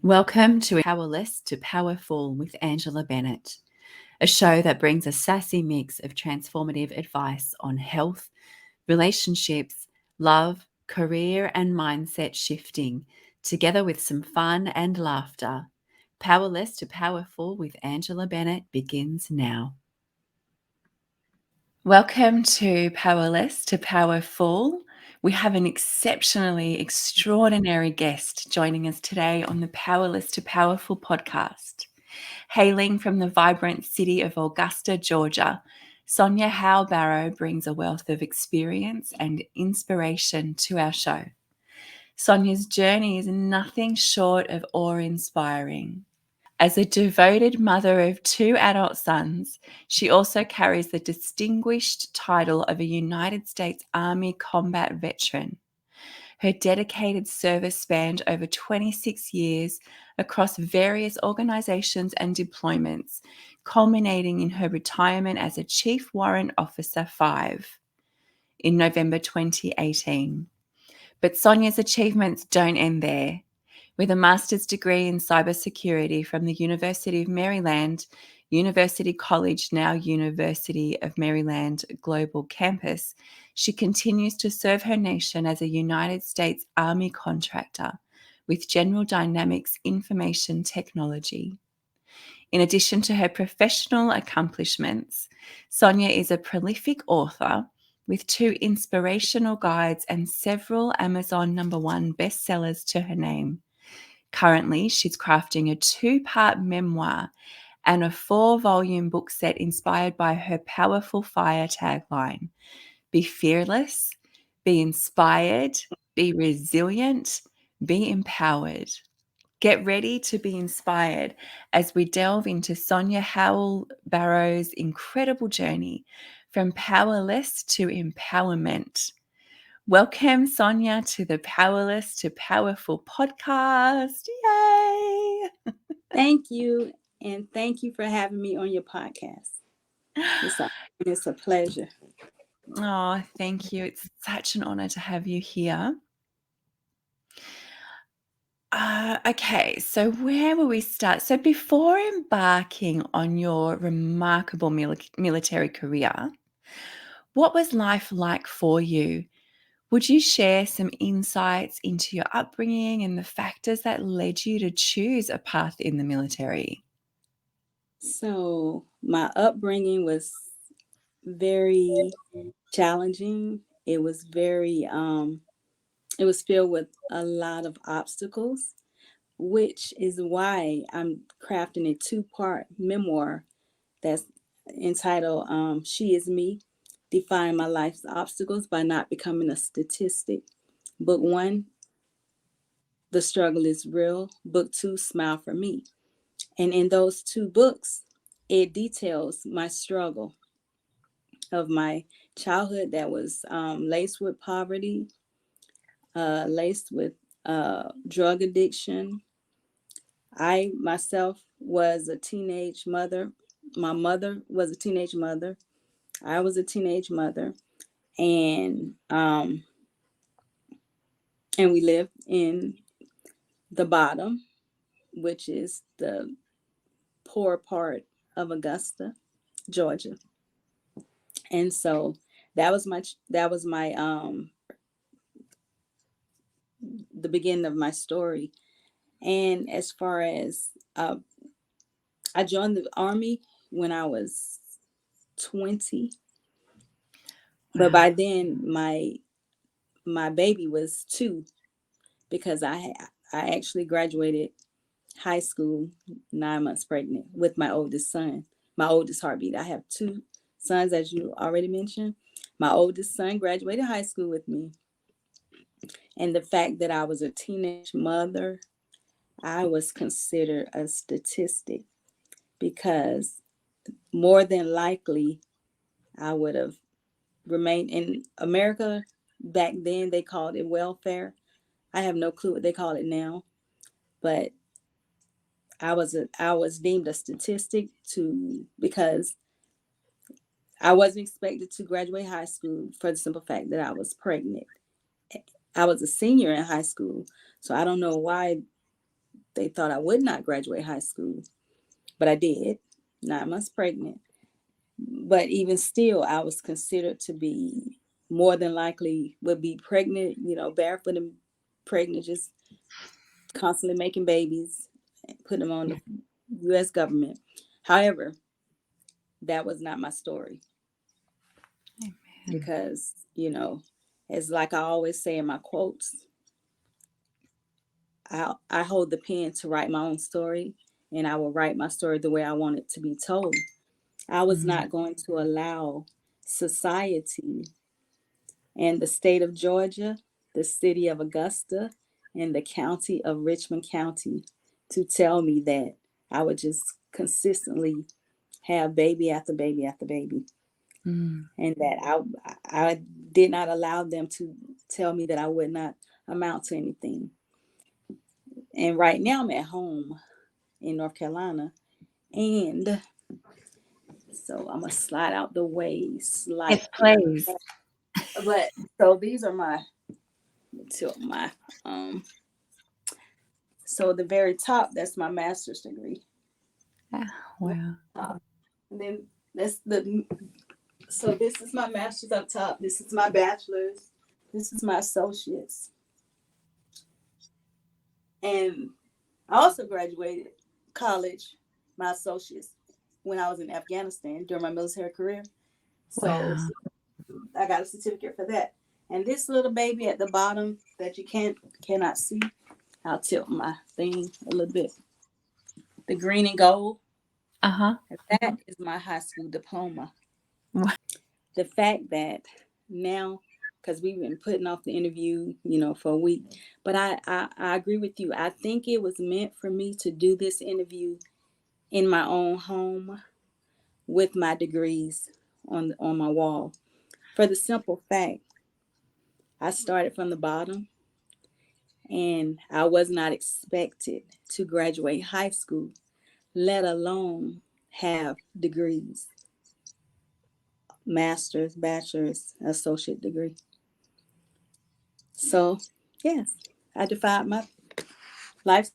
Welcome to Powerless to Powerful with Angela Bennett, a show that brings a sassy mix of transformative advice on health, relationships, love, career, and mindset shifting, together with some fun and laughter. Powerless to Powerful with Angela Bennett begins now. Welcome to Powerless to Powerful. We have an exceptionally extraordinary guest joining us today on the Powerless to Powerful podcast. Hailing from the vibrant city of Augusta, Georgia, Sonya Howell Barrow brings a wealth of experience and inspiration to our show. Sonya's journey is nothing short of awe-inspiring. As a devoted mother of 2 adult sons, she also carries the distinguished title of a United States Army combat veteran. Her dedicated service spanned over 26 years across various organizations and deployments, culminating in her retirement as a Chief Warrant Officer Five in November 2018. But Sonya's achievements don't end there. With a master's degree in cybersecurity from the University of Maryland, University College, now University of Maryland Global Campus, she continues to serve her nation as a United States Army contractor with General Dynamics Information Technology. In addition to her professional accomplishments, Sonya is a prolific author with 2 inspirational guides and several Amazon #1 bestsellers to her name. Currently, she's crafting a 2-part memoir and a 4-volume book set inspired by her powerful fire tagline: be fearless, be inspired, be resilient, be empowered. Get ready to be inspired as we delve into Sonya Howell Barrow's incredible journey from powerless to empowerment. Welcome, Sonya, to the Powerless to Powerful podcast. Yay! Thank you, and thank you for having me on your podcast. It's a pleasure. Oh, thank you. It's such an honor to have you here. Okay, so where will we start? So before embarking on your remarkable military career, what was life like for you? Would you share some insights into your upbringing and the factors that led you to choose a path in the military? So, my upbringing was very challenging. It was filled with a lot of obstacles, which is why I'm crafting a 2-part memoir that's entitled She Is Me, Define My Life's Obstacles by Not Becoming a Statistic. Book 1, The Struggle is Real. Book 2, Smile for Me. And in those 2 books, it details my struggle of my childhood that was laced with poverty, laced with drug addiction. I myself was a teenage mother. My mother was a teenage mother. I was a teenage mother, and we lived in the bottom, which is the poor part of Augusta, Georgia. And so that was my the beginning of my story. And as far as I joined the Army when I was 20, but by then my baby was 2, because I actually graduated high school 9 months pregnant with my oldest son, my oldest heartbeat. I have 2 sons, as you already mentioned. My oldest son graduated high school with me. And the fact that I was a teenage mother, I was considered a statistic, because more than likely I would have remained in America. Back then they called it welfare. I have no clue what they call it now, but I was deemed a statistic because I wasn't expected to graduate high school for the simple fact that I was pregnant. I was a senior in high school, so I don't know why they thought I would not graduate high school, but I did, 9 months pregnant. But even still, I was considered to be more than likely would be pregnant, barefoot and pregnant, just constantly making babies, putting them on Yeah. the U.S. government. However, that was not my story Amen. because, as like I always say in my quotes, I hold the pen to write my own story, and I will write my story the way I want it to be told. I was Mm, not going to allow society and the state of Georgia, the city of Augusta, and the county of Richmond County to tell me that I would just consistently have baby after baby after baby, mm. and that I did not allow them to tell me that I would not amount to anything. And right now I'm at home in North Carolina, and so I'm gonna slide out the way Yes, slightly. please. But so these are my tilt my um so the very top, that's my master's degree. Ah, wow. And then that's the so this is my master's up top. This is my bachelor's. This is my associate's. And I also graduated college, my associates, when I was in Afghanistan during my military career. So Wow. I got a certificate for that. And this little baby at the bottom that you cannot see, I'll tilt my thing a little bit. The green and gold, Uh-huh. that is my high school diploma. Wow. The fact that now, because we've been putting off the interview, for a week, but I agree with you. I think it was meant for me to do this interview in my own home with my degrees on my wall. For the simple fact, I started from the bottom and I was not expected to graduate high school, let alone have degrees, master's, bachelor's, associate degree. So, yes, I defied my life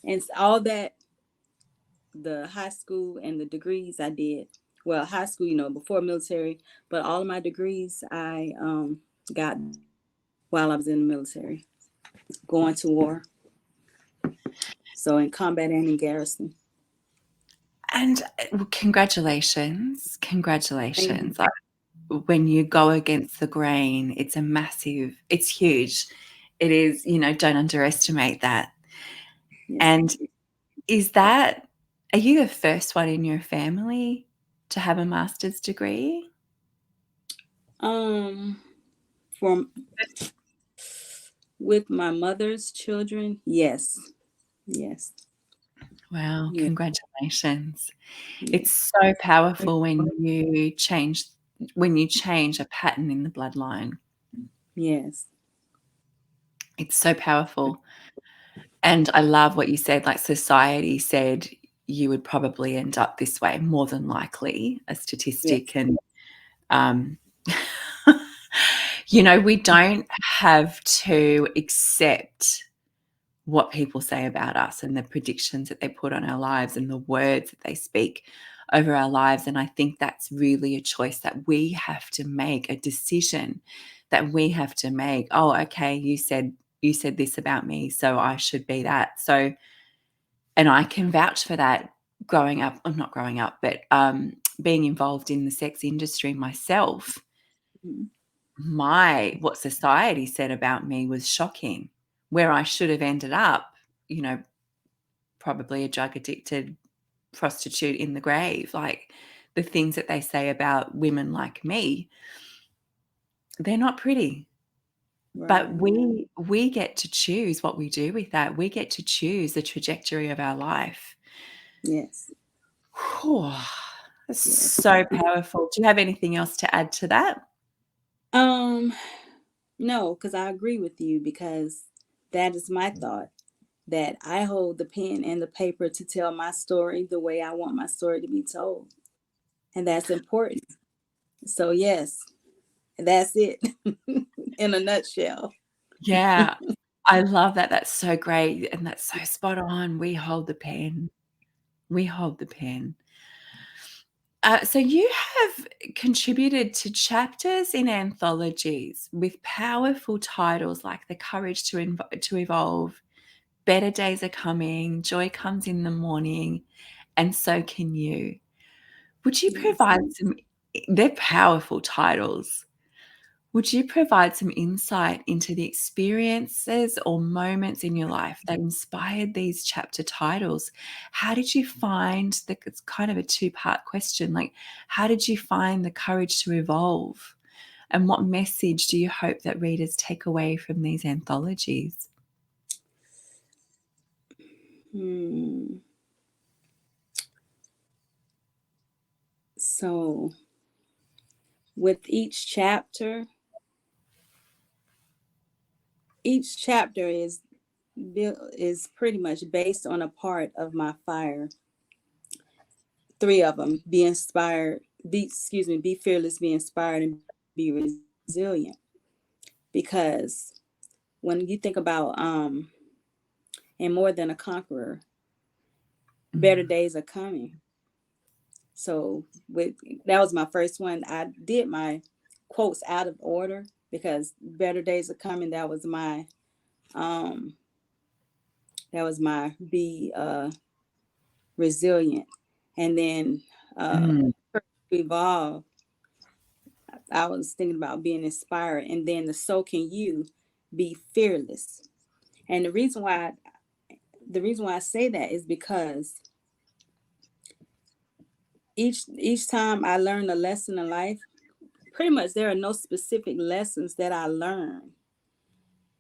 and all that, the high school and the degrees I did. Well, high school, before military, but all of my degrees I got while I was in the military, going to war. So in combat and in garrison. And congratulations. Thank you. Congratulations. Like, when you go against the grain, it's huge. It is, don't underestimate that. Yes. And are you the first one in your family to have a master's degree? Um, from with my mother's children, yes, yes, Wow, yes, congratulations. yes, It's so powerful when you change a pattern in the bloodline. yes. It's so powerful. And I love what you said, like society said you would probably end up this way, more than likely, a Yes. statistic. And, um, we don't have to accept what people say about us and the predictions that they put on our lives and the words that they speak over our lives. And I think that's really a choice that we have to make, a decision that we have to make. Oh, okay, you said this about me, so I should be that. So, and I can vouch for that growing up, or not growing up, but being involved in the sex industry myself. Mhm. What society said about me was shocking. Where I should have ended up, you know, probably a drug addicted prostitute in the grave. Like, the things that they say about women like me, they're not pretty. But Right. we get to choose what we do with that. We get to choose the trajectory of our life. Yes. Whew, that's Yes. so powerful. Do you have anything else to add to that? Um, no, because I agree with you because that is my thought that I hold the pen and the paper to tell my story the way I want my story to be told. And that's important. So yes, that's it in a nutshell. Yeah. I love that. That's so great, and that's so spot on. We hold the pen. We hold the pen. So you have contributed to chapters in anthologies with powerful titles like "The Courage to Evolve," "Better Days Are Coming," "Joy Comes in the Morning," and "So Can You." Would you Yes. provide some they're powerful titles. Would you provide some insight into the experiences or moments in your life that inspired these chapter titles? How did you find it's kind of a two-part question, like, how did you find the courage to evolve? And what message do you hope that readers take away from these anthologies? Hmm. So with each chapter is pretty much based on a part of my fire. 3 of them: be inspired, be fearless, be inspired, and be resilient. Because when you think about and more than a conqueror, better Mm, days are coming. So that was my first one. I did my quotes out of order because better days are coming. Um that was my be resilient. And then mm, evolve, I was thinking about being inspired. And then the so can you be fearless. And the reason why I say that is because each time I learn a lesson in life, pretty much there are no specific lessons that I learn,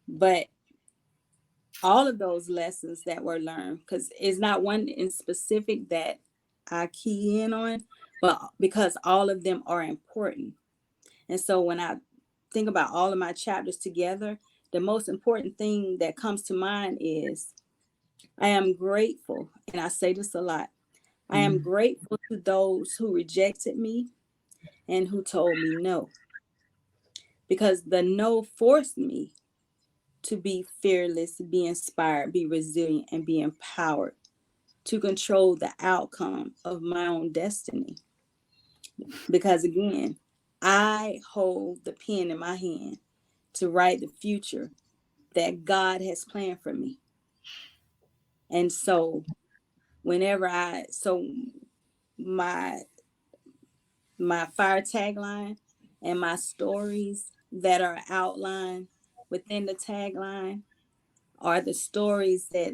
but all of those lessons that were learned, because it's not one in specific that I key in on, but because all of them are important. And so when I think about all of my chapters together, the most important thing that comes to mind is I am grateful, and I say this a lot. I am mm. grateful to those who rejected me and who told me no, because the no forced me to be fearless, be inspired, be resilient, and be empowered to control the outcome of my own destiny. Because again, I hold the pen in my hand to write the future that God has planned for me. And so my my fire tagline and my stories that are outlined within the tagline are the stories that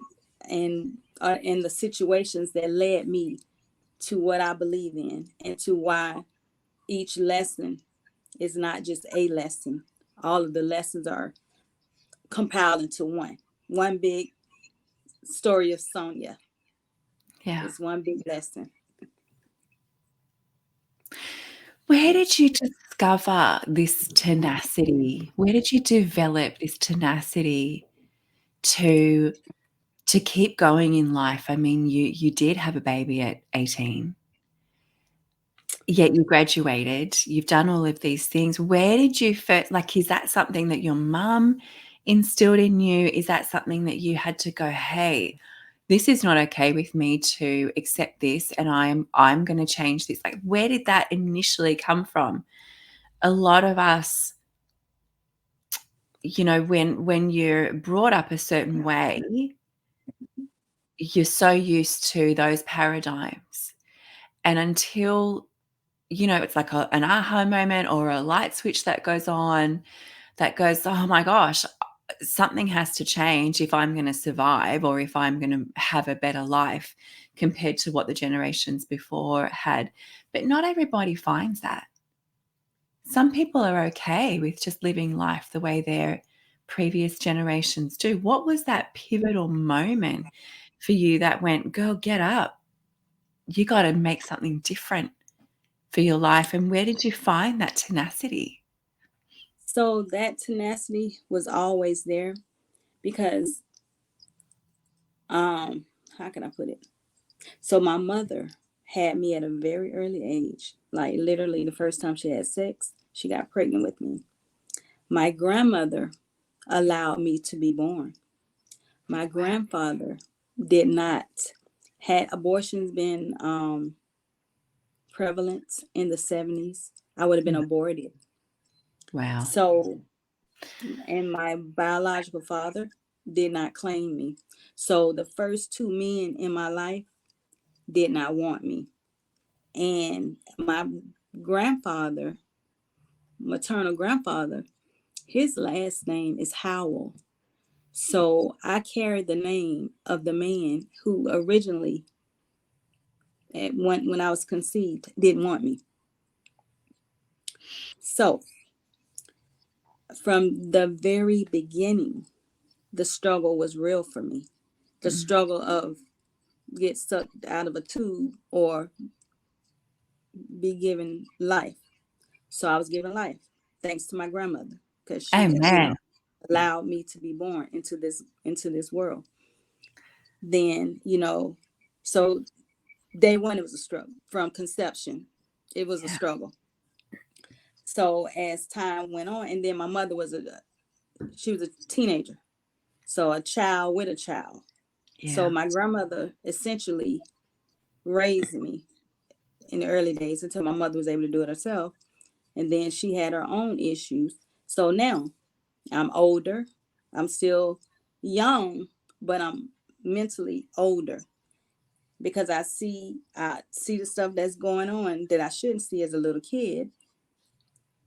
and the situations that led me to what I believe in, and to why each lesson is not just a lesson. All of the lessons are compiled into one big story of Sonya. Yeah. It's one big lesson. Where did you discover this tenacity? Where did you develop this tenacity to keep going in life? I mean, you did have a baby at 18, yet you graduated. You've done all of these things. Where did you first, like, is that something that your mum instilled in you? Is that something that you had to go, "Hey, this is not okay with me to accept this, and I'm gonna change this." Like, where did that initially come from? A lot of us, when you're brought up a certain way, you're so used to those paradigms. And until, it's like an aha moment or a light switch that goes on, that goes, "Oh my gosh, something has to change if I'm going to survive or if I'm going to have a better life compared to what the generations before had." But not everybody finds that. Some people are okay with just living life the way their previous generations do. What was that pivotal moment for you that went, "Girl, get up. You got to make something different for your life"? And where did you find that tenacity? So that tenacity was always there because how can I put it? So my mother had me at a very early age. Like literally the first time she had sex, she got pregnant with me. My grandmother allowed me to be born. My grandfather did not. Had abortions been prevalent in the 70s, I would have been Mm. aborted. Wow. So, and my biological father did not claim me. So the first two men in my life did not want me. And my grandfather, maternal grandfather, his last name is Howell. So I carried the name of the man who originally, when I was conceived, didn't want me. So from the very beginning, the struggle was real for me. The Mm. struggle of get sucked out of a tube or be given life. So I was given life thanks to my grandmother, because she, Amen. allowed me to be born into this world. Then, so day one, it was a struggle from conception. It was a Yeah. struggle. So as time went on, and then my mother she was a teenager, so a child with a child. So Yeah. my grandmother essentially raised me in the early days until my mother was able to do it herself. And then she had her own issues. So now I'm older. I'm still young, but I'm mentally older because I see the stuff that's going on that I shouldn't see as a little kid.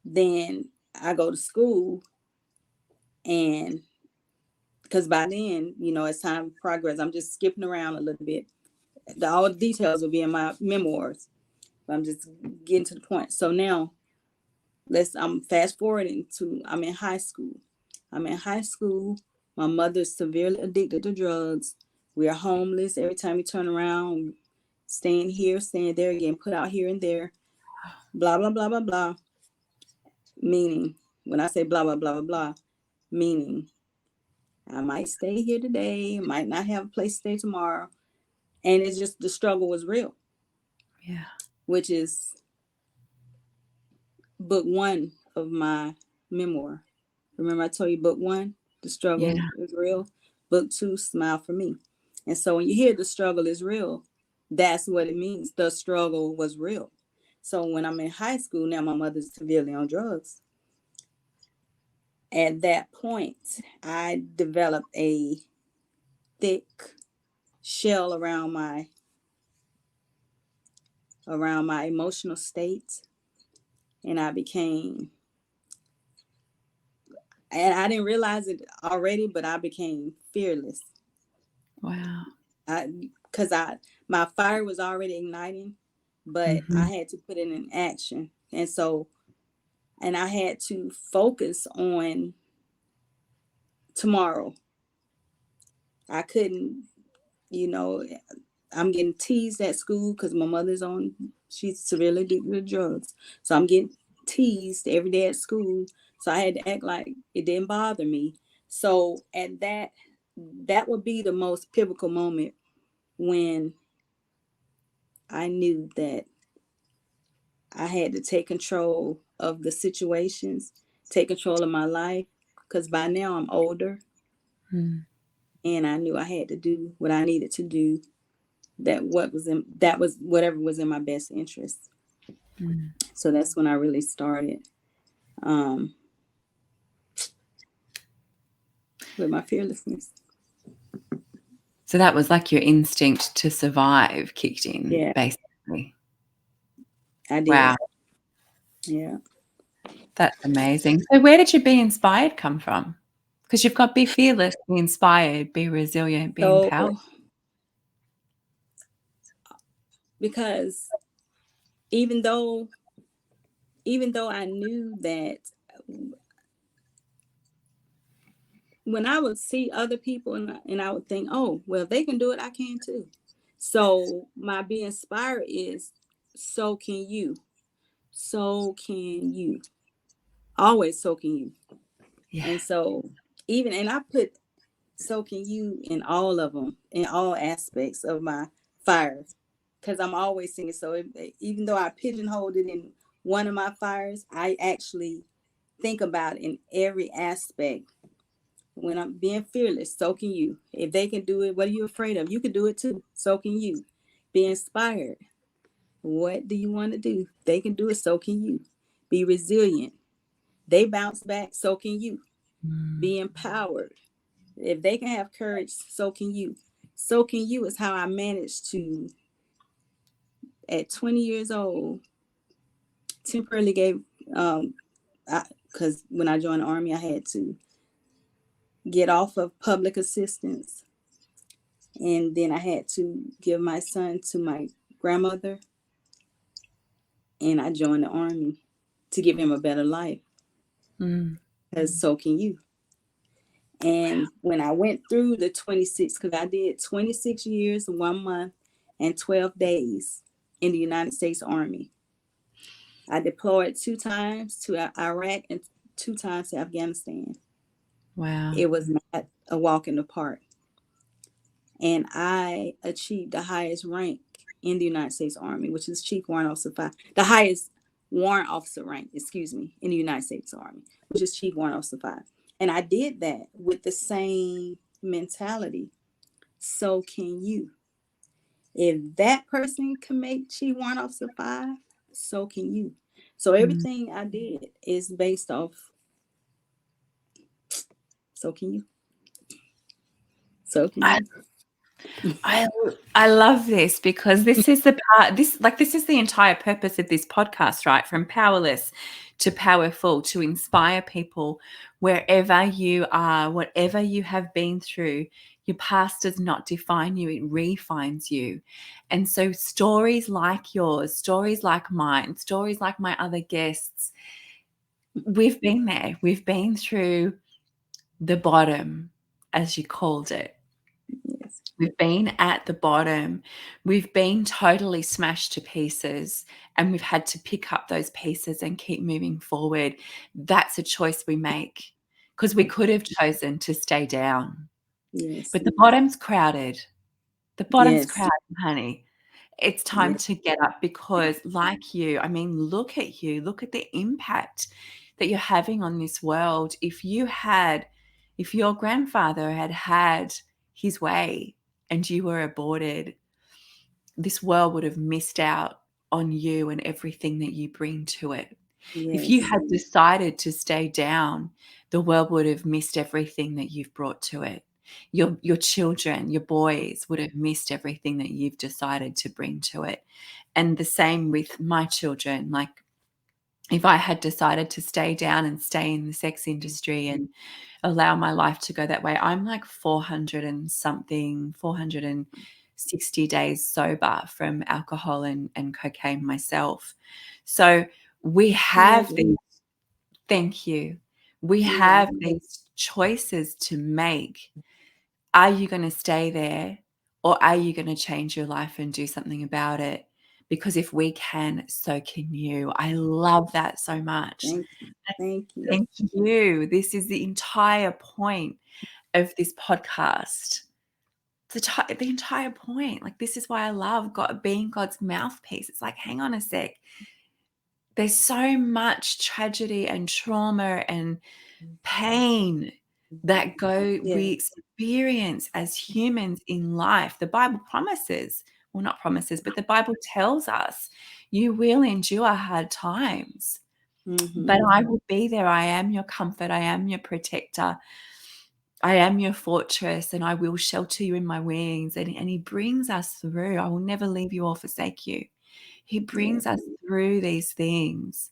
Then I go to school, and because by then, as time progress, I'm just skipping around a little bit. All the details will be in my memoirs, but I'm just getting to the point. So now I'm fast forwarding to I'm in high school. I'm in high school. My mother's severely addicted to drugs. We are homeless. Every time we turn around, staying here, staying there, getting put out here and there. Blah blah blah blah blah. Meaning, when I say blah blah blah blah blah, meaning I might stay here today, might not have a place to stay tomorrow, and it's just the struggle was real, Yeah. which is book one of my memoir. Remember, I told you book one, the struggle Yeah. is real. Book two, smile for me. And so when you hear the struggle is real, that's what it means. The struggle was real. So when I'm in high school, now my mother's severely on drugs. At that point, I developed a thick shell around my emotional state, and I didn't realize it already, but I became fearless. Wow. Because my fire was already igniting, but I Hmm. had to put it in action. And I had to focus on tomorrow. I couldn't, you know, I'm getting teased at school because she's severely addicted to drugs. So I'm getting teased every day at school. So I had to act like it didn't bother me. So at that would be the most pivotal moment when I knew that I had to take control of the situations, take control of my life, because by now I'm older, Mm. and I knew I had to do what I needed to do. That was whatever was in my best interest. Mm. So that's when I really started um, with my fearlessness. So that was like your instinct to survive kicked in, Yeah, basically. I Wow. did. Yeah. That's amazing. So where did your be inspired come from? Because you've got be fearless, be inspired, be resilient, be empowered. So because even though I knew that when I would see other people, and I would think, oh, well, if they can do it, I can too. So my be inspired is, so can you. So can you. Always so can you. Yeah. And so and I put so can you in all of them, in all aspects of my fires, because I'm always singing. So even though I pigeonholed it in one of my fires, I actually think about in every aspect When I'm being fearless, so can you. If they can do it, what are you afraid of? You can do it too. So can you. Be inspired. What do you want to do? They can do it, so can you. Be resilient. They bounce back, so can you. Be empowered. If they can have courage, so can you. So can you is how I managed to, at 20 years old, temporarily gave, because when I joined the Army, I had to get off of public assistance. And then I had to give my son to my grandmother. And I joined the Army to give him a better life. Because so can you. And when I went through the 26, because I did 26 years, 1 month, and 12 days in the United States Army. I deployed 2 times to Iraq and 2 times to Afghanistan. Wow. It was not a walk in the park. And I achieved the highest rank in the United States Army, which is Chief Warrant Officer Five. The highest warrant officer rank, in the United States Army, which is Chief Warrant Officer Five. And I did that with the same mentality. So can you. If that person can make Chief Warrant Officer Five, so can you. So everything I did is based off, so can you. So can I you. I love this because this is the part, this is the entire purpose of this podcast, right? From powerless to powerful, to inspire people wherever you are, whatever you have been through. Your past does not define you, it refines you. And so stories like yours, stories like mine, stories like my other guests, we've been there. We've been through the bottom, as you called it. Yes. We've been at the bottom. We've been totally smashed to pieces, and we've had to pick up those pieces and keep moving forward. That's a choice we make, because we could have chosen to stay down. Yes. But the bottom's crowded. The bottom's Yes. crowded, honey. It's time Yes. to get up because, like you, I mean, look at you. Look at the impact that you're having on this world. If your grandfather had his way and you were aborted, this world would have missed out on you and everything that you bring to it. If you Yes. had decided to stay down, the world would have missed everything that you've brought to it. Your children, your boys would have missed everything that you've decided to bring to it. And the same with my children. Like, if I had decided to stay down and stay in the sex industry and allow my life to go that way, I'm like 460 days sober from alcohol and cocaine myself. So we have these, thank you. We have these choices to make. Are you going to stay there, or are you going to change your life and do something about it? Because if we can, so can you. I love that so much. Thank you. Thank you. Thank you. This is the entire point of this podcast. The entire point. Like, this is why I love God, being God's mouthpiece. It's like, hang on a sec. There's so much tragedy and trauma and pain that we Yes. experience as humans in life. The Bible promises, well, not promises, but the Bible tells us you will endure hard times, but I will be there. I am your comfort. I am your protector. I am your fortress, and I will shelter you in my wings. And he brings us through. I will never leave you or forsake you. He brings us through these things.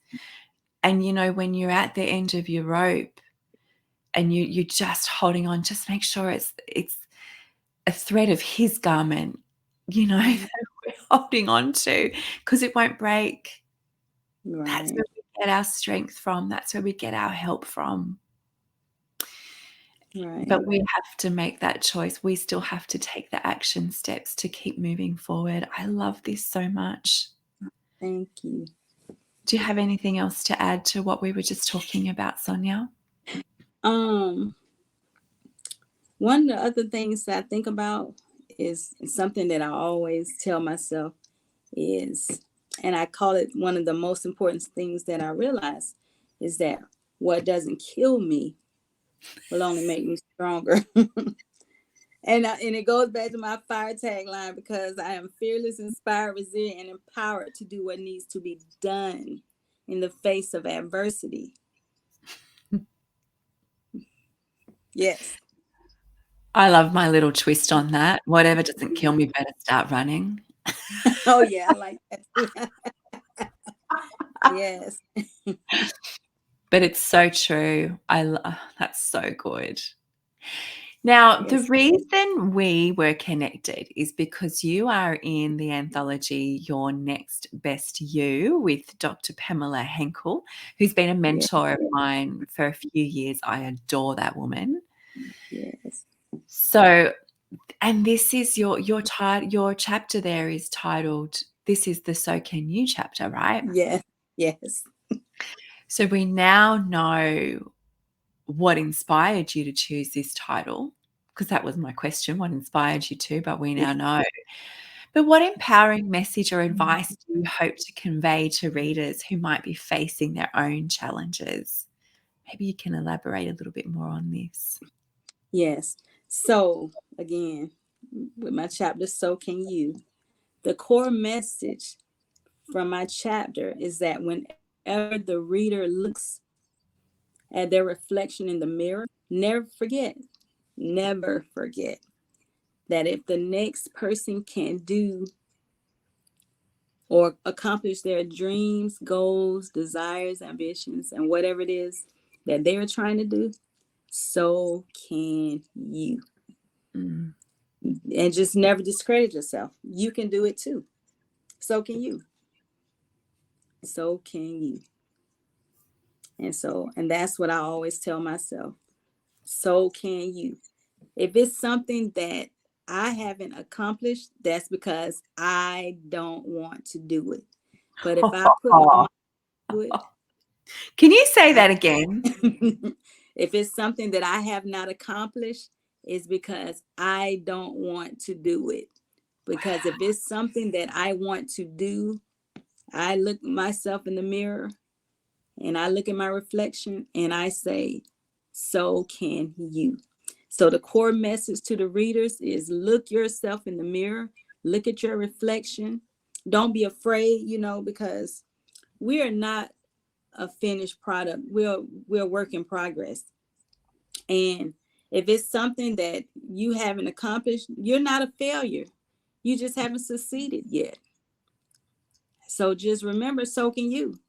And, when you're at the end of your rope and you're just holding on, just make sure it's a thread of his garment, that we're holding on to, because it won't break. That's Right. where we get our strength from. That's where we get our help from. Right. But we have to make that choice. We still have to take the action steps to keep moving forward. I love this so much. Thank you. Do you have anything else to add to what we were just talking about, Sonya? One of the other things that I think about is something that I always tell myself is, and I call it one of the most important things that I realize, is that what doesn't kill me will only make me stronger. And it goes back to my fire tagline, because I am fearless, inspired, resilient, and empowered to do what needs to be done in the face of adversity. Yes. I love my little twist on that. Whatever doesn't kill me, better start running. Oh yeah, I like that too. Yes. But it's so true. That's so good. Now, the Yes. reason we were connected is because you are in the anthology Your Next Best You with Dr. Pamela Henkel, who's been a Yes. mentor of mine for a few years. I adore that woman. Yes. So, and this is your chapter there is titled, this is the So Can You chapter, right? Yes. Yes. So we now know what inspired you to choose this title, because that was my question, what inspired you to, but we now know. But what empowering message or advice do you hope to convey to readers who might be facing their own challenges? Maybe you can elaborate a little bit more on this. Yes. So again, with my chapter, So Can You, the core message from my chapter is that whenever the reader looks at their reflection in the mirror, never forget that if the next person can do or accomplish their dreams, goals, desires, ambitions, and whatever it is that they're trying to do, so can you. Mm. And just never discredit yourself. You can do it too. So can you. So can you. And that's what I always tell myself. So can you. If it's something that I haven't accomplished, that's because I don't want to do it. But if I put my mind to it, Can you say I, that again? if it's something that I have not accomplished, it's because I don't want to do it. Because if it's something that I want to do, I look myself in the mirror and I look at my reflection and I say, so can you. So the core message to the readers is look yourself in the mirror, look at your reflection. Don't be afraid, because we are not a finished product. We're a work in progress. And if it's something that you haven't accomplished, you're not a failure. You just haven't succeeded yet. So just remember, so can you.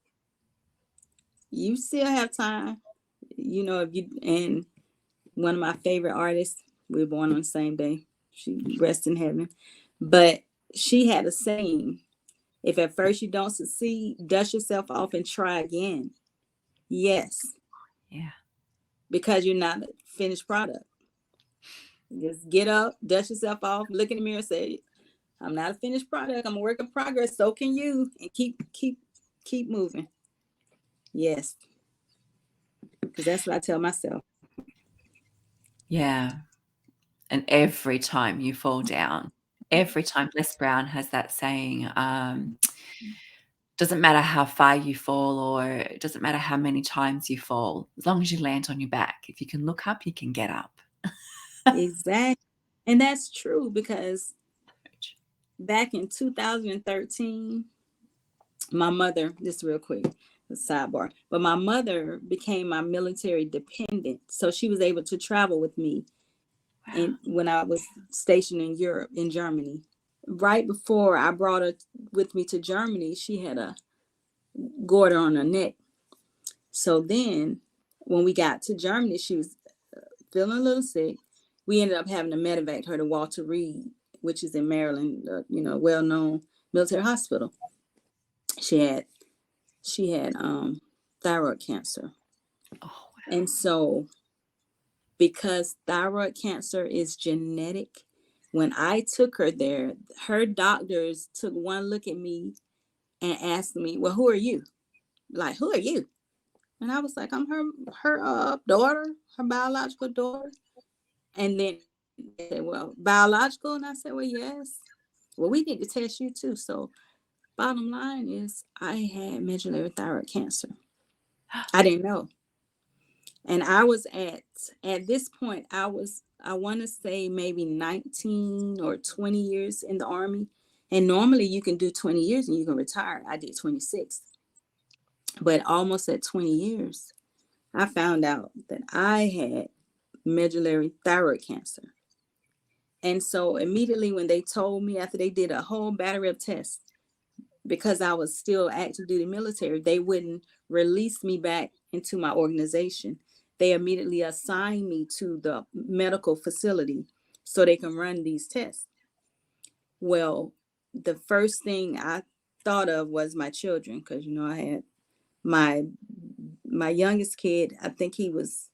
You still have time. If you and one of my favorite artists, we were born on the same day. She rests in heaven. But she had a saying, if at first you don't succeed, dust yourself off and try again. Yes, Yeah. because you're not a finished product. Just get up, dust yourself off, look in the mirror, say, I'm not a finished product. I'm a work in progress. So can you. And keep moving. Yes. Because that's what I tell myself. Yeah. And every time you fall down, every time, Les Brown has that saying, doesn't matter how far you fall, or it doesn't matter how many times you fall, as long as you land on your back. If you can look up, you can get up. Exactly. And that's true, because back in 2013, my mother, just real quick, a sidebar, but my mother became my military dependent. So she was able to travel with me. Wow. And when I was stationed in Europe, in Germany, right before I brought her with me to Germany, she had a goiter on her neck. So then when we got to Germany, she was feeling a little sick. We ended up having to medevac her to Walter Reed, which is in Maryland, well-known military hospital. She had thyroid cancer. Oh, wow. And so because thyroid cancer is genetic, when I took her there, her doctors took one look at me and asked me, well, who are you? Like, who are you? And I was like, I'm her daughter, her biological daughter. And then they said, well, biological? And I said, well, yes. Well, we need to test you too. So bottom line is I had medullary thyroid cancer. I didn't know. And I was at this point, I want to say maybe 19 or 20 years in the Army. And normally you can do 20 years and you can retire. I did 26. But almost at 20 years, I found out that I had medullary thyroid cancer. And so immediately when they told me, after they did a whole battery of tests, because I was still active duty military, they wouldn't release me back into my organization. They immediately assigned me to the medical facility so they can run these tests. Well, the first thing I thought of was my children, because I had my my youngest kid. I think he was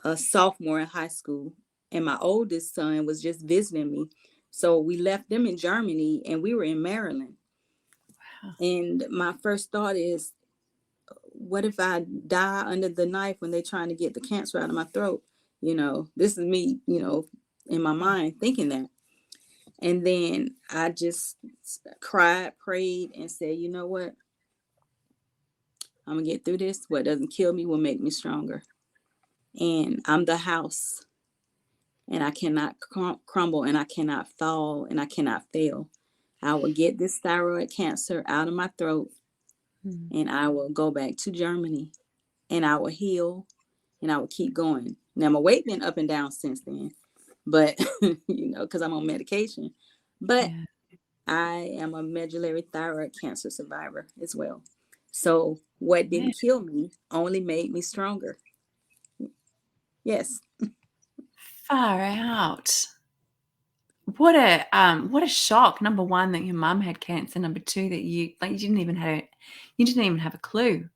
a sophomore in high school, and my oldest son was just visiting me. So we left them in Germany and we were in Maryland. And my first thought is, what if I die under the knife when they're trying to get the cancer out of my throat? This is me, in my mind thinking that. And then I just cried, prayed, and said, you know what? I'm going to get through this. What doesn't kill me will make me stronger. And I'm the house, and I cannot crumble, and I cannot fall, and I cannot fail. I will get this thyroid cancer out of my throat, and I will go back to Germany, and I will heal, and I will keep going. Now, my weight been up and down since then, but, because I'm on medication. But Yeah. I am a medullary thyroid cancer survivor as well. So what Yeah. didn't kill me only made me stronger. Yes. Far out. What a shock. Number one, that your mum had cancer. Number two, that you didn't even have a clue.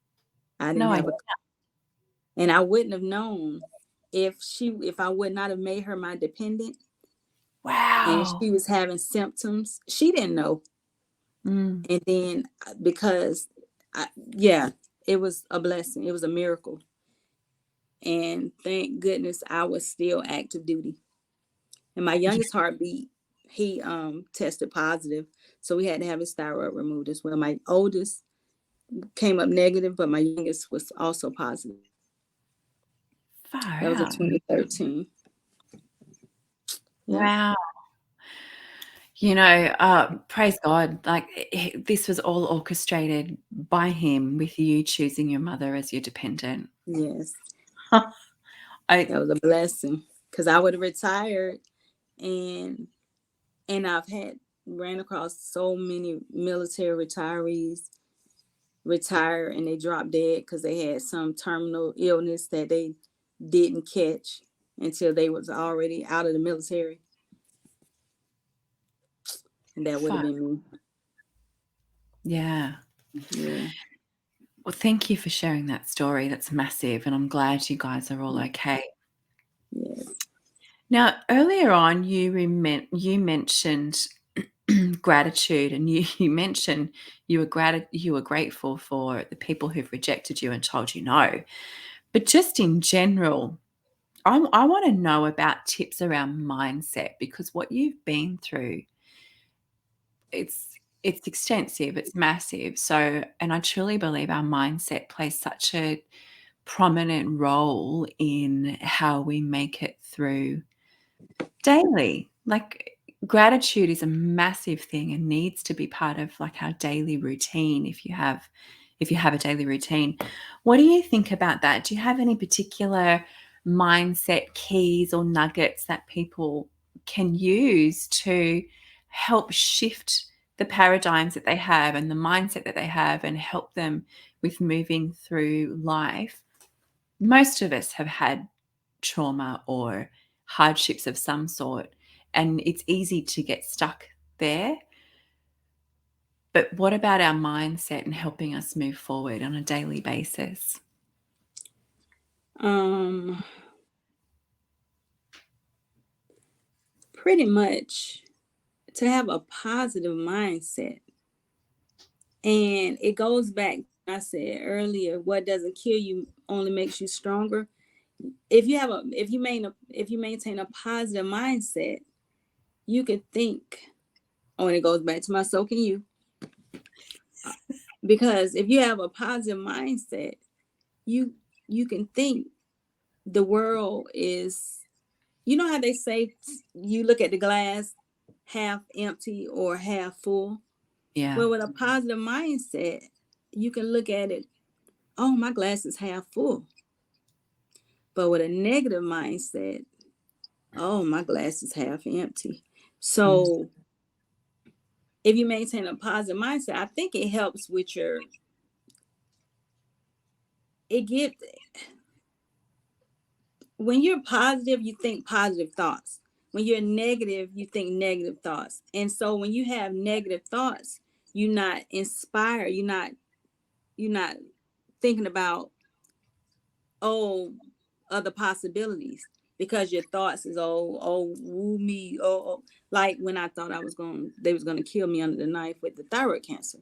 I didn't No have idea. a, and I wouldn't have known if I would not have made her my dependent and Wow. she was having symptoms. She didn't know. Mm. And then because yeah, it was a blessing. It was a miracle. And thank goodness I was still active duty. And my Yeah. youngest heartbeat, he tested positive. So we had to have his thyroid removed as well. My oldest came up negative, but my youngest was also positive. Far That was in out. 2013. Yeah. Wow. Praise God. Like, this was all orchestrated by Him, with you choosing your mother as your dependent. Yes. I That was a blessing. Because I would have retired, and I've ran across so many military retirees retire and they drop dead because they had some terminal illness that they didn't catch until they was already out of the military. And that would have far. been me. Yeah. Yeah. Well, thank you for sharing that story. That's massive, and I'm glad you guys are all okay. Yes. Now, earlier on, you mentioned gratitude, and you mentioned you were grateful for the people who've rejected you and told you no. But just in general, I want to know about tips around mindset, because what you've been through, it's extensive, it's massive. So, and I truly believe our mindset plays such a prominent role in how we make it through daily. Like, gratitude is a massive thing and needs to be part of, like, our daily routine, if you have a daily routine. What do you think about that? Do you have any particular mindset keys or nuggets that people can use to help shift the paradigms that they have and the mindset that they have, and help them with moving through life? Most of us have had trauma or hardships of some sort, and it's easy to get stuck there. But what about our mindset and helping us move forward on a daily basis? Um, Pretty much to have a positive mindset. And it goes back, I said earlier, what doesn't kill you only makes you stronger. If you maintain a positive mindset, you can think. Oh, and it goes back to my soaking you. Because if you have a positive mindset, you you can think the world is, you know how they say you look at the glass half empty or half full? Yeah. Well, with a positive mindset, you can look at it, oh, my glass is half full. But with a negative mindset, oh, my glass is half empty. Mm. So if you maintain a positive mindset, I think it helps with it gives, when you're positive, you think positive thoughts. When you're negative, you think negative thoughts. And so when you have negative thoughts, you're not inspired. You're not thinking about, oh, other possibilities, because your thoughts is, oh, woo me, oh. Like when I thought they was gonna kill me under the knife with the thyroid cancer.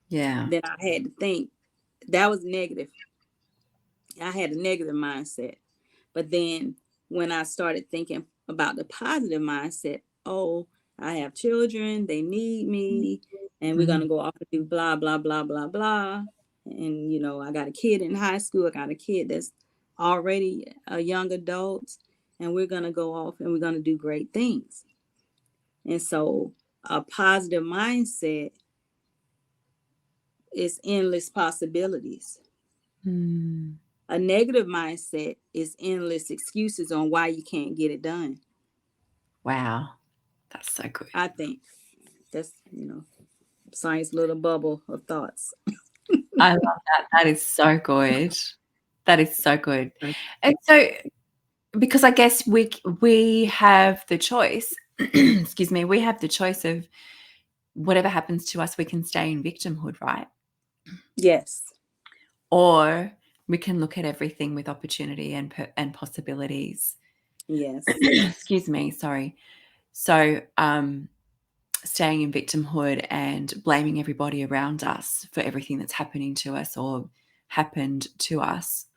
Yeah. Then I had to think that was negative. I had a negative mindset. But then when I started thinking about the positive mindset, oh, I have children, they need me, and we're gonna Mm. go off and do blah, blah, blah, blah, blah. And I got a kid in high school, I got a kid that's already a young adult, and we're gonna go off and we're gonna do great things. And so a positive mindset is endless possibilities. Mm. A negative mindset is endless excuses on why you can't get it done. Wow. That's so good. I think that's, science little bubble of thoughts. I love that. That is so good. That is so good. And so, because I guess we have the choice, excuse me, we have the choice of whatever happens to us, we can stay in victimhood, right? Yes. Or we can look at everything with opportunity and possibilities. Yes. Excuse me, sorry. So, staying in victimhood and blaming everybody around us for everything that's happening to us or happened to us,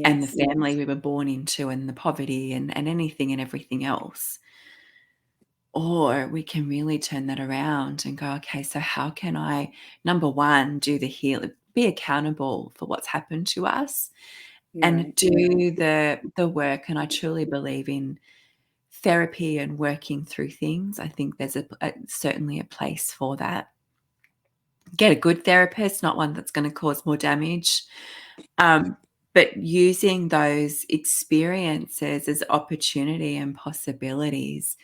and the Yes. family we were born into, and the poverty and anything and everything else. Or we can really turn that around and go, okay, so how can I, number one, do the healing, be accountable for what's happened to us, and Right. do the work. And I truly believe in therapy and working through things. I think there's certainly a place for that. Get a good therapist, not one that's going to cause more damage. But using those experiences as opportunity and possibilities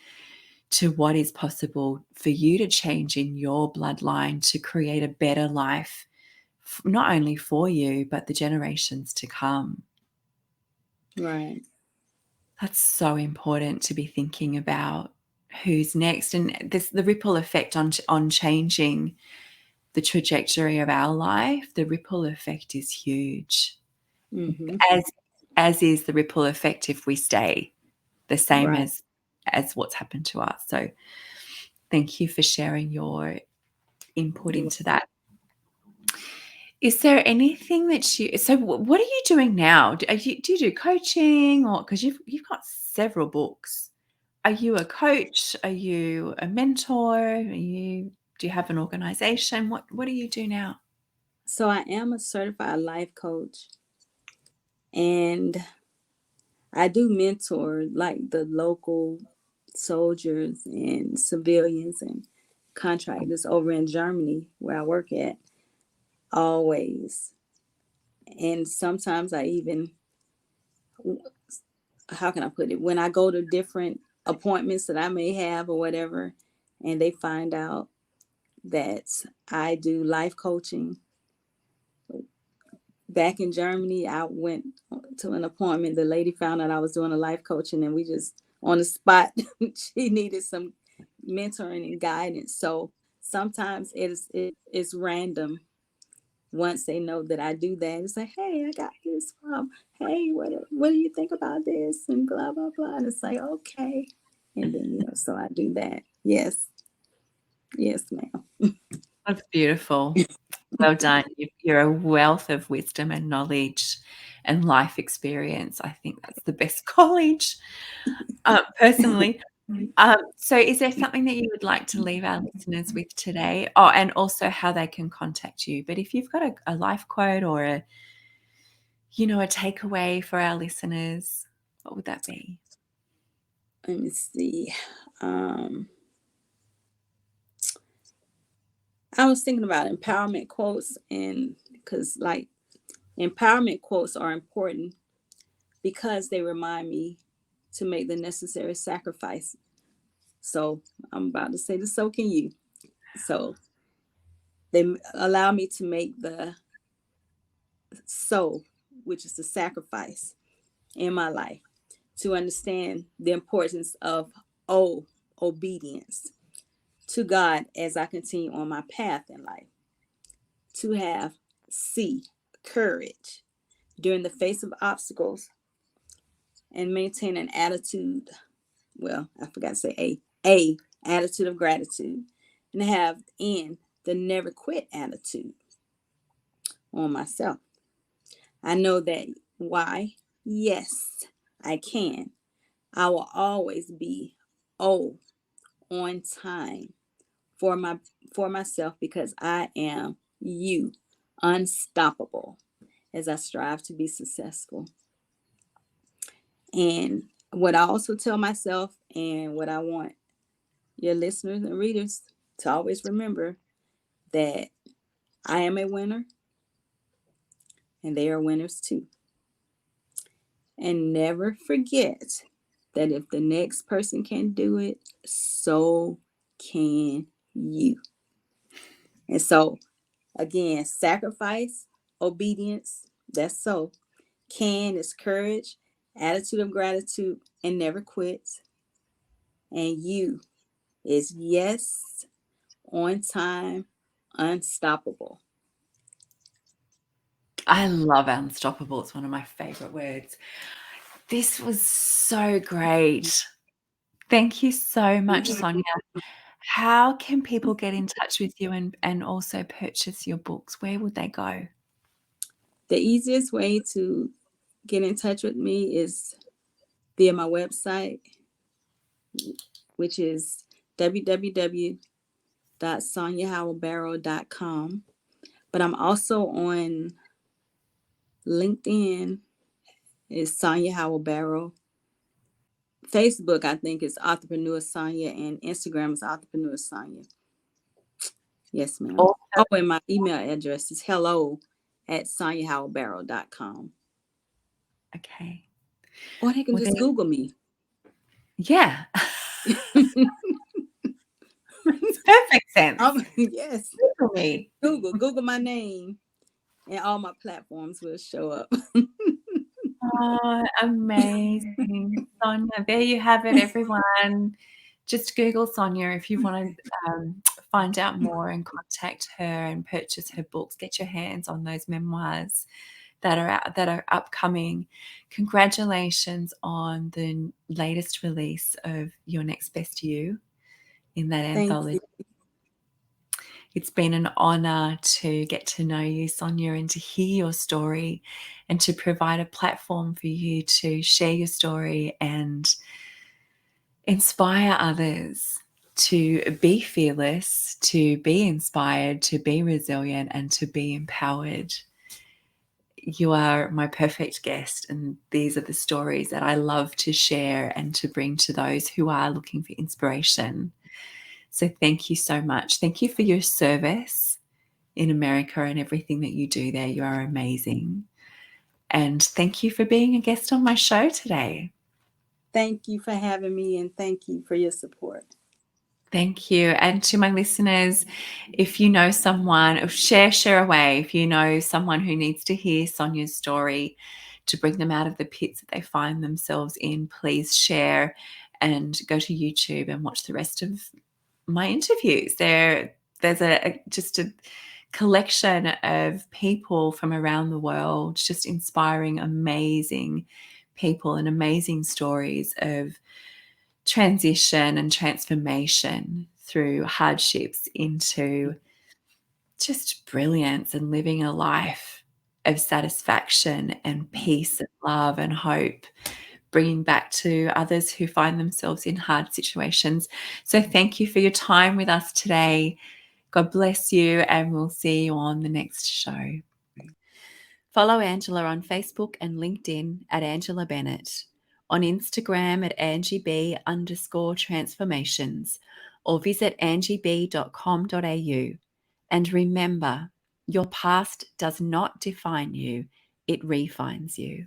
to what is possible for you to change in your bloodline to create a better life, not only for you, but the generations to come. Right. That's so important to be thinking about who's next, and the ripple effect on changing the trajectory of our life. The ripple effect is huge, Mm-hmm. as is the ripple effect if we stay the same Right. as what's happened to us. So thank you for sharing your input You- into that. Is there anything that so what are you doing now? Do you do coaching, or because you've got several books? Are you a coach? Are you a mentor? Do you have an organization? What do you do now? So I am a certified life coach, and I do mentor like the local soldiers and civilians and contractors over in Germany where I work at, always. And sometimes I even, how can I put it, when I go to different appointments that I may have or whatever, and they find out that I do life coaching. Back in Germany, I went to an appointment. The lady found out I was doing a life coaching, and we just on the spot, she needed some mentoring and guidance. So sometimes it's random. Once they know that I do that, it's like, hey, I got this from. Hey, what do you think about this? And blah blah blah. And it's like, okay. And then so I do that. Yes, yes, ma'am. That's beautiful. Well done. You're a wealth of wisdom and knowledge and life experience. I think that's the best college, personally. So is there something that you would like to leave our listeners with today? Oh, and also how they can contact you. But if you've got a life quote or a takeaway for our listeners, what would that be? Let me see. I was thinking about empowerment quotes, and because like empowerment quotes are important because they remind me to make the necessary sacrifice. So I'm about to say this, so can you. So they allow me to make the which is the sacrifice in my life, to understand the importance of obedience to God as I continue on my path in life, to have courage during the face of obstacles, and maintain an attitude, well, I forgot to say a attitude of gratitude, and have the never quit attitude on myself. I know that why? Yes, I can. I will always be on time for myself, because I am unstoppable as I strive to be successful. And what I also tell myself, and what I want your listeners and readers to always remember, that I am a winner and they are winners too. And never forget that if the next person can do it, so can you. And so, again, sacrifice, obedience, that's so. Can is courage, attitude of gratitude, and never quits. And you is yes, on time, unstoppable. I love unstoppable. It's one of my favorite words. This was so great. Thank you so much, Sonya. How can people get in touch with you and also purchase your books? Where would they go? The easiest way to get in touch with me is via my website, which is www.sonyahowellbarrow.com. But I'm also on LinkedIn, is Sonya Howell Barrow. Facebook, I think, is Entrepreneur Sonya, and Instagram is Entrepreneur Sonya. Yes, ma'am. Also, And my email address is hello@sonyahowellbarrow.com. okay. Or they can just Google me. Yeah. Makes perfect sense. Yes. Google me. Google my name, and all my platforms will show up. Oh, amazing. Sonya, there you have it, everyone. Just Google Sonya if you want to find out more and contact her and purchase her books. Get your hands on those memoirs that are upcoming. Congratulations on the latest release of Your Next Best You in that Thank anthology. you. It's been an honor to get to know you, Sonya, and to hear your story and to provide a platform for you to share your story and inspire others to be fearless, to be inspired, to be resilient, and to be empowered. You are my perfect guest, and these are the stories that I love to share and to bring to those who are looking for inspiration. So thank you so much. Thank you for your service in America and everything that you do there. You are amazing. And thank you for being a guest on my show today. Thank you for having me, and thank you for your support. Thank you. And to my listeners, if you know someone, share away. If you know someone who needs to hear Sonya's story to bring them out of the pits that they find themselves in, please share and go to YouTube and watch the rest of my interviews. There's just a collection of people from around the world, just inspiring, amazing people and amazing stories of transition and transformation through hardships into just brilliance and living a life of satisfaction and peace and love and hope, bringing back to others who find themselves in hard situations. So thank you for your time with us today. God bless you, and we'll see you on the next show. Follow Angela on Facebook and LinkedIn at Angela Bennett, on Instagram at angieb_transformations, or visit angieb.com.au. And remember, your past does not define you, it refines you.